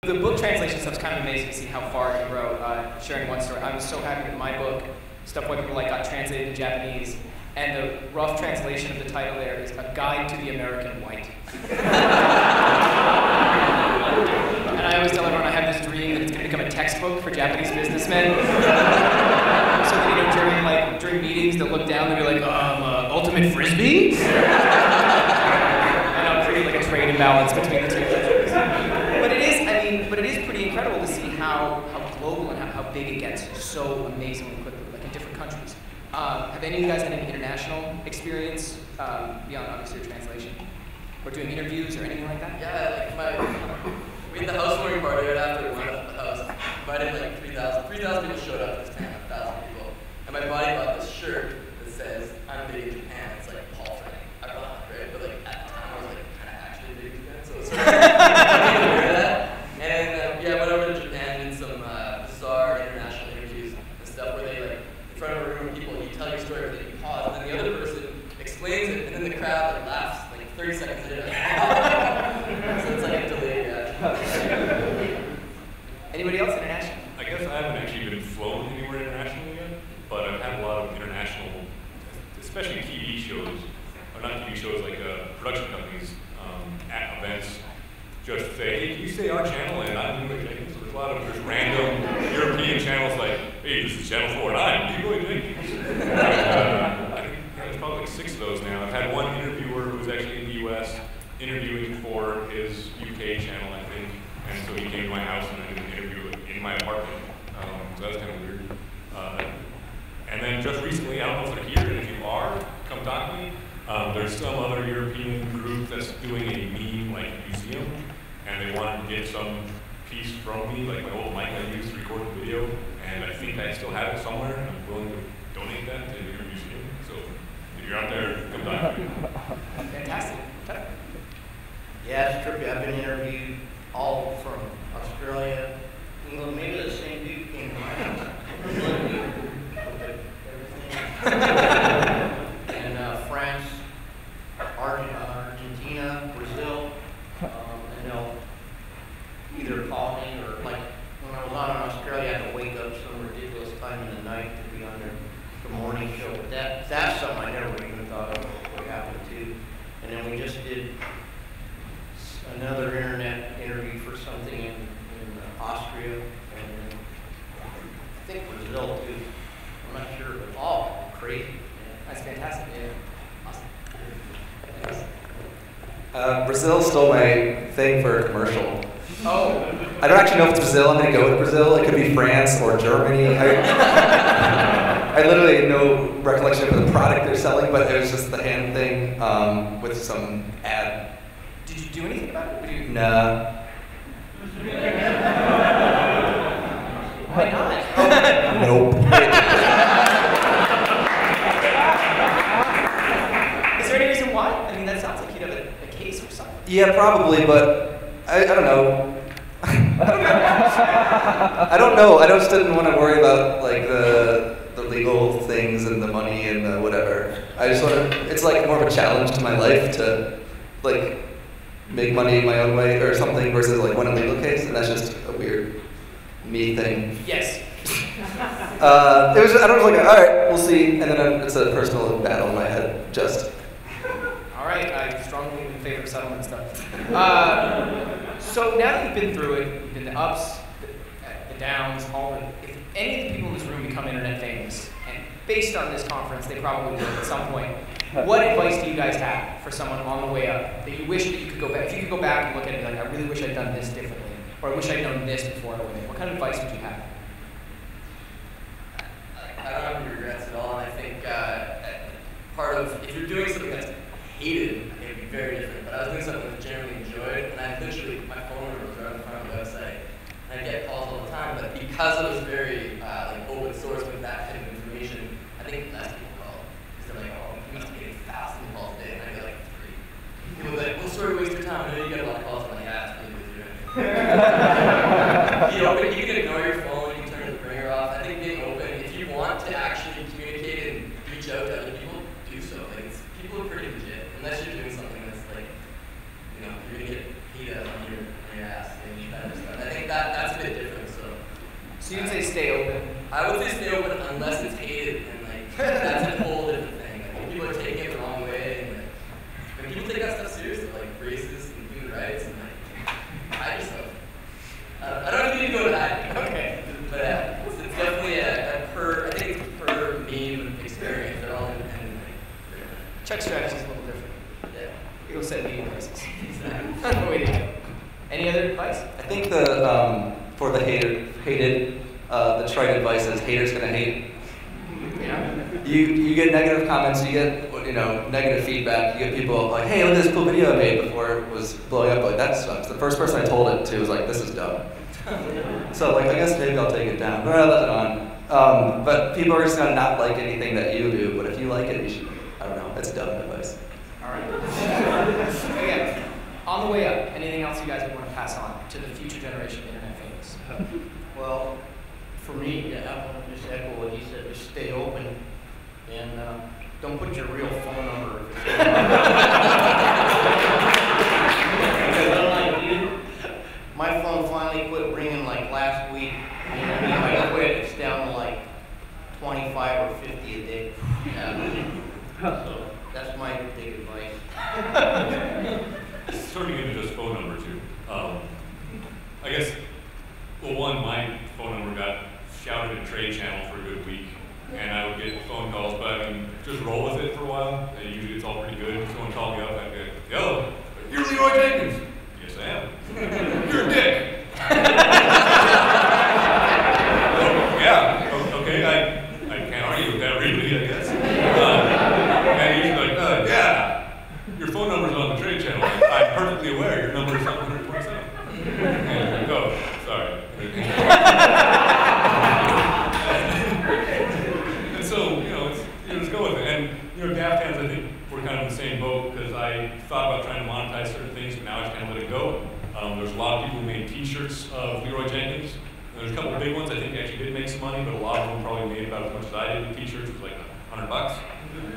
The book translation stuff's kind of amazing to see how far it can grow. Sharing one story, I was so happy that my book, Stuff White People Like, got translated to Japanese, and the rough translation of the title there is A Guide to the American White. And I always tell everyone I have this dream that it's going to become a textbook for Japanese businessmen. So that, you know, during meetings, they'll look down and be like, ultimate frisbee? And I'll create like a trade imbalance between the two countries. But it is pretty incredible to see how global and how big it gets so amazingly quickly, like in different countries. Have any of you guys had any international experience beyond obviously your translation? Or doing interviews or anything like that? Yeah, like we had the housewarming party right after we went up to the house. Invited like 3,000 people showed up, just 10,000 people. And my buddy bought this shirt that says, I'm big in Japan. It's like Paul Frank. I don't know, right? But like at the time I was like kind of actually big in Japan, so it was sort of hear that. And yeah, I went over to Japan and did some bizarre international interviews and stuff where they like, in front of a room of people, you tell your story, but then you pause, and then the other person explains it, and then the crowd like laughs like 30 seconds later. So it's like a delayed reaction. Anybody else international? I guess I haven't actually been flown anywhere internationally yet, but I've had a lot of international, especially TV shows, or not TV shows, like production companies at events, just say, hey, can you say our channel? And I'm Leeroy Jenkins. So there's a lot of just random European channels like, hey, this is Channel 4 and I'm Leeroy Jenkins. I think there's probably like 6 of those now. I've had one interviewer who was actually in the US interviewing for his UK channel, I think. And so he came to my house and I did an interview in my apartment. So that was kind of weird. And then just recently, I don't know if they're here, and if you are, come talk to me. There's some other European group that's doing a meme like museum, and they wanted to get some piece from me, like my old mic I used to record the video, and I think I still have it somewhere, and I'm willing to donate that to your museum. So if you're out there, come talk to me. Fantastic. Yeah, it's trippy. I've been interviewed all from Australia, England, maybe the same dude came to my house. And France, Argentina, Brazil, and they'll either call me or like when I was on in Australia, I had to wake up some ridiculous time in the night to be on the morning show. But that's something I never even thought of would happen too. And then we just did another internet interview for something in Austria, and I think Brazil too. I'm not sure, but all crazy. Yeah, that's fantastic. Yeah. Awesome. Brazil stole my thing for a commercial. Oh. I don't actually know if it's Brazil. I'm going to go with Brazil. It could be France or Germany. I literally had no recollection of the product they're selling, but it was just the hand thing with some ad. Did you do anything about it? Nah. Why not? Nope. Is there any reason why? I mean, that sounds like you'd have a case or something. Yeah, probably, but I don't know. I don't know. I just didn't want to worry about like the legal things and the money and the whatever. I just want to. It's like more of a challenge to my life to like make money my own way or something versus like win a legal case, and that's just a weird me thing. Yes. It was. I was like, all right, we'll see, and then it's a personal battle in my head. Just. All right, I strongly in favor of settlement stuff. So now that you've been through it, you've been the ups, the downs, if any of the people in this room become internet famous, and based on this conference, they probably will at some point, what advice do you guys have for someone on the way up that you wish that you could go back? If you could go back and look at it and be like, I really wish I'd done this differently, or I wish I'd known this before I went in. What kind of advice would you have? I don't have any regrets at all, and I think part of, if you're doing something that's hated, it would be very different, but I was doing something that I generally enjoyed, and I literally, my phone number was right in front of the website, and I get calls all the time, but because it was very like open source with that type of information, I think less people call, because they're like, oh, we must be getting 1,000 calls a day, and I get like 3. People are like, well, sorry, waste your time, I know you get a lot of calls, I'm like, yeah, it's really busy right now. You can ignore your phone, you can turn the ringer off. I think being open, if you want to actually communicate and reach out to other people, do so. Like, people are pretty legit, unless you're doing something that's like, you know, you're gonna get PETA on your ass and that kind of stuff. I think So you'd say stay open. I would say stay open unless it's hated, and like that's a whole different thing. Like if people are taking it the wrong way, and like when people take that stuff seriously, like racist and human rights, and like hide yourself. I don't need to go to that. Okay. But it's definitely a per. I think it's per meme experience. They're all independent. Check strategy is a little different. Yeah. You'll set meeting prices. Exactly. Way to go. Any other advice? I think for the hated, the trite advice is haters gonna hate. Yeah. You get negative comments, you get negative feedback, you get people like, hey, look at this cool video I made before it was blowing up, like that sucks. The first person I told it to was like, this is dumb. So like I guess maybe I'll take it down. But I left it on. But people are just gonna not like anything that you do, but if you like it, you should, I don't know, it's dumb advice. All right. Okay. On the way up, anything else you guys would want to pass on to the future generation of internet famous? Well, for me, I want to just echo what he said, just stay open and don't put your real phone number. Because unlike you, my phone finally quit ringing like last week. And I quit, it's down to like 25 or 50 a day. So that's my big advice. Turning into just phone number too. I guess, well, one, my phone number got shouted at Trade Channel for a good week, and I would get phone calls, but I mean, just roll with it for a while, and usually it's all pretty good. If someone called me up, I'd be like, yo, you're Leeroy Jenkins. Yes, I am. You're a dick. Yeah, okay, I can't argue with that really, I guess. And he's like, yeah, your phone number's on the Trade Channel. I'm perfectly aware your number is 727. And oh, sorry. And so, let's go with it. And, Daft Hands, I think we're kind of in the same boat because I thought about trying to monetize certain things, but now I just kind of let it go. There's a lot of people who made t-shirts of Leeroy Jenkins. There's a couple of big ones I think actually did make some money, but a lot of them probably made about as much as I did with t-shirts. It was like $100.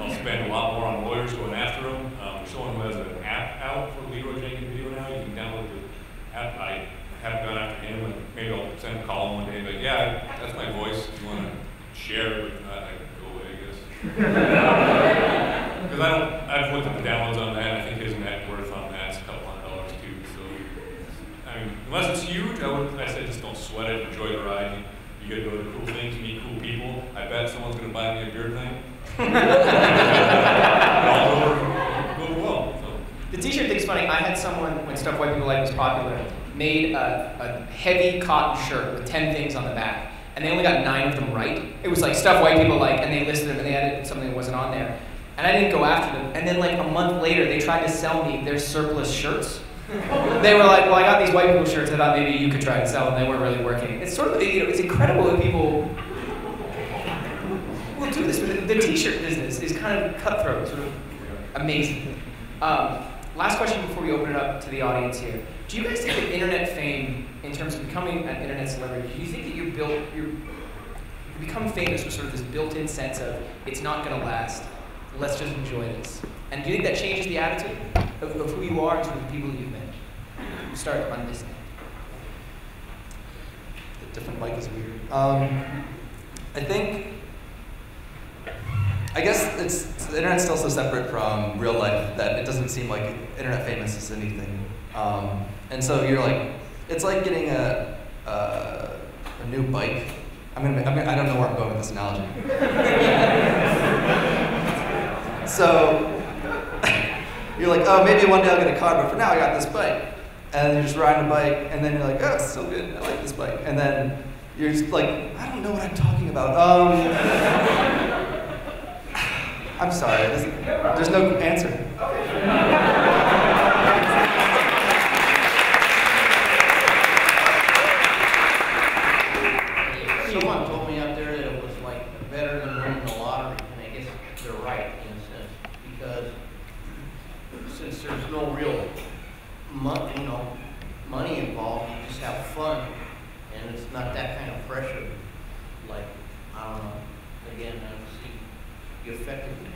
I'll spend a lot more on lawyers going after them. There's someone who has an app out for Leeroy Jenkins video now. You can download the app. I haven't gone after him, and maybe I'll send a call one day and be like, yeah, that's my voice. If you want to share it, I can go away, I guess. Because I've looked at the downloads on that, and I think his net worth on that's a couple $100 too. So, I mean, unless it's huge, I say just don't sweat it, enjoy the ride. You get to go to cool things, meet cool people. I bet someone's going to buy me a beer thing. The t-shirt thing's funny. I had someone, when Stuff White People Like was popular, made a heavy cotton shirt with 10 things on the back, and they only got 9 of them right. It was like Stuff White People Like, and they listed them, and they added something that wasn't on there. And I didn't go after them. And then like a month later, they tried to sell me their surplus shirts. They were like, well, I got these white people shirts. I thought maybe you could try and sell them. They weren't really working. It's sort of, it's incredible that people will do this. But the t-shirt business is kind of cutthroat, sort of amazing. Last question before we open it up to the audience here. Do you guys think that internet fame, in terms of becoming an internet celebrity, do you think that you become famous with sort of this built-in sense of it's not going to last, let's just enjoy this? And do you think that changes the attitude of who you are and sort of the people that you've met? You start on this end. The different mic is weird. I guess the internet's still so separate from real life that it doesn't seem like internet famous is anything. And so you're like, it's like getting a new bike. I don't know where I'm going with this analogy. So you're like, oh, maybe one day I'll get a car, but for now I got this bike. And you're just riding a bike, and then you're like, oh, it's so good, I like this bike. And then you're just like, I don't know what I'm talking about. I'm sorry, there's no answer. Someone told me out there that it was like better than winning the lottery, and I guess they're right in a sense, because since there's no real money involved, you just have fun, and it's not that kind of pressure. Like, I don't know. Again, you effectively.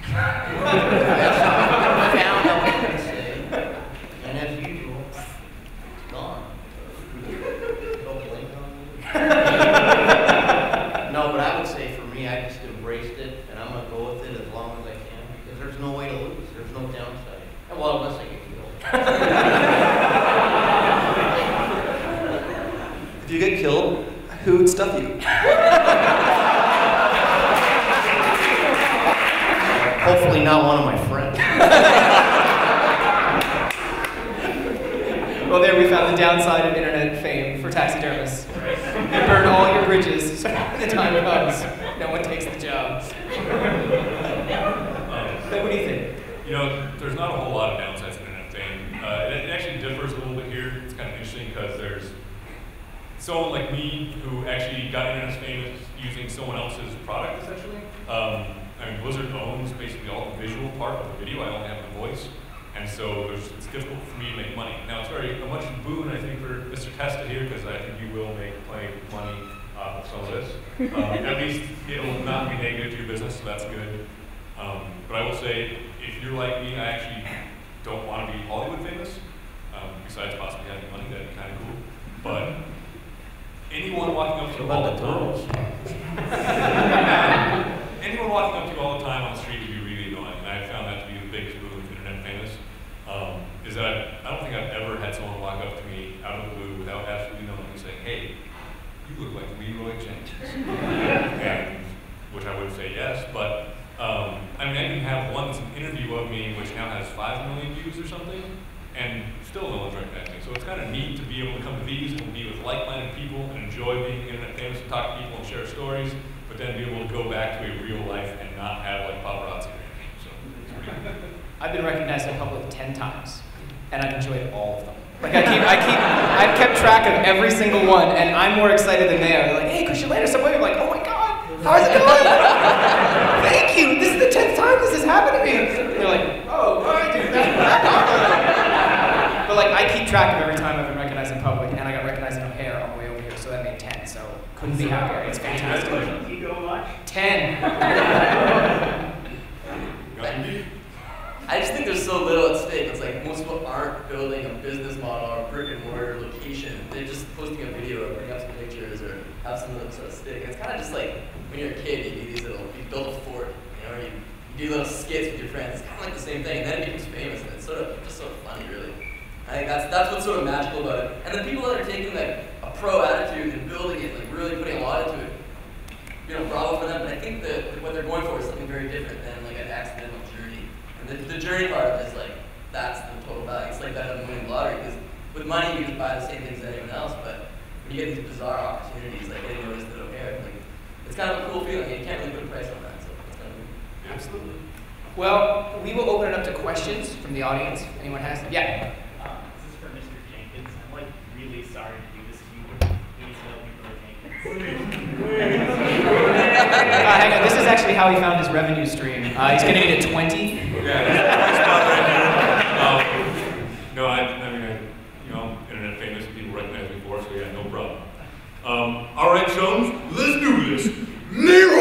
That's how I found out what to say, and as usual, it's gone. Don't blame it on me. If you get killed, who would stuff you? Hopefully not one of my friends. Well, there we found the downside of internet fame for taxidermists. You burn all your bridges, so when the time comes, no one takes the job. But what do you think? You know, there's not a whole lot of downsides to internet fame. It actually differs a little bit here. It's kind of interesting because there's someone like me who actually got internet famous using someone else's product, essentially. I mean, Blizzard owns basically all the visual part of the video. I only have the voice. And so it's difficult for me to make money. Now, it's a much boon, I think, for Mr. Testa here, because I think you will make plenty of money off of some of this. At least it'll not be negative to your business, so that's good. But I will say, if you're like me, I actually don't want to be Hollywood famous, besides possibly having money. That'd be kind of cool. But anyone walking up to you all the time, anyone walking up to you all the time on the street would be really annoying. And I found that to be the biggest boon with internet famous. Is that I don't think I've ever had someone walk up to me out of the blue without absolutely knowing me saying, "Hey, you look like Leeroy Jenkins," and which I would say yes, but I mean, I even have one that's an interview of me, which now has 5 million views or something, and still no one's recognized me. So it's kind of neat to be able to come to these and be with like-minded people and enjoy being internet famous and talk to people and share stories, but then be able to go back to a real life and not have like paparazzi or anything. So it's pretty cool. I've been recognized in public 10 times, and I've enjoyed all of them. Like I've kept track of every single one, and I'm more excited than they are. They're like, "Hey, Chris, you landed somewhere." I'm like, "Oh my God, how's it going? Thank you. This is the 10th time this has happened to me." And they're like, "Oh, why do that?" But like, I keep track of every time I've been recognized in public, and I got recognized in O'Hare on the way over here, so that made 10. So couldn't be happier. It's fantastic. You go much? 10. I just think there's so little at stake. It's like most people aren't building a business model or a brick and mortar location. They're just posting a video or putting up some pictures or have some little sort of stick. It's kind of just like when you're a kid, you do these little, you build a fort, you know, or you do little skits with your friends. It's kind of like the same thing. And then it becomes famous, and it's just sort of funny, really. I think that's what's sort of magical about it. And the people that are taking like a pro attitude and building it, like really putting a lot into it, you know, bravo for them. But I think that what they're going for is something very different than like an accidental journey. And the journey part of it is like, that's the total value. It's like better than winning the lottery, because with money you can just buy the same things as anyone else, but when you get these bizarre opportunities, like getting noticed at O'Hare, like, it's kind of a cool feeling. You can't really put a price on that, so it's kind of cool. Absolutely. Well, we will open it up to questions from the audience. If anyone has them. Yeah. This is for Mr. Jenkins. I'm like really sorry to do this to you, but please help me, Brother Jenkins. Hang on. This is actually how he found his revenue stream. He's going to need a 20. Yeah, that's spot right here. No, I mean, you know, I'm internet famous. People recognize me for it, so yeah, no problem. All right, Schulz, let's do this. Leeroy!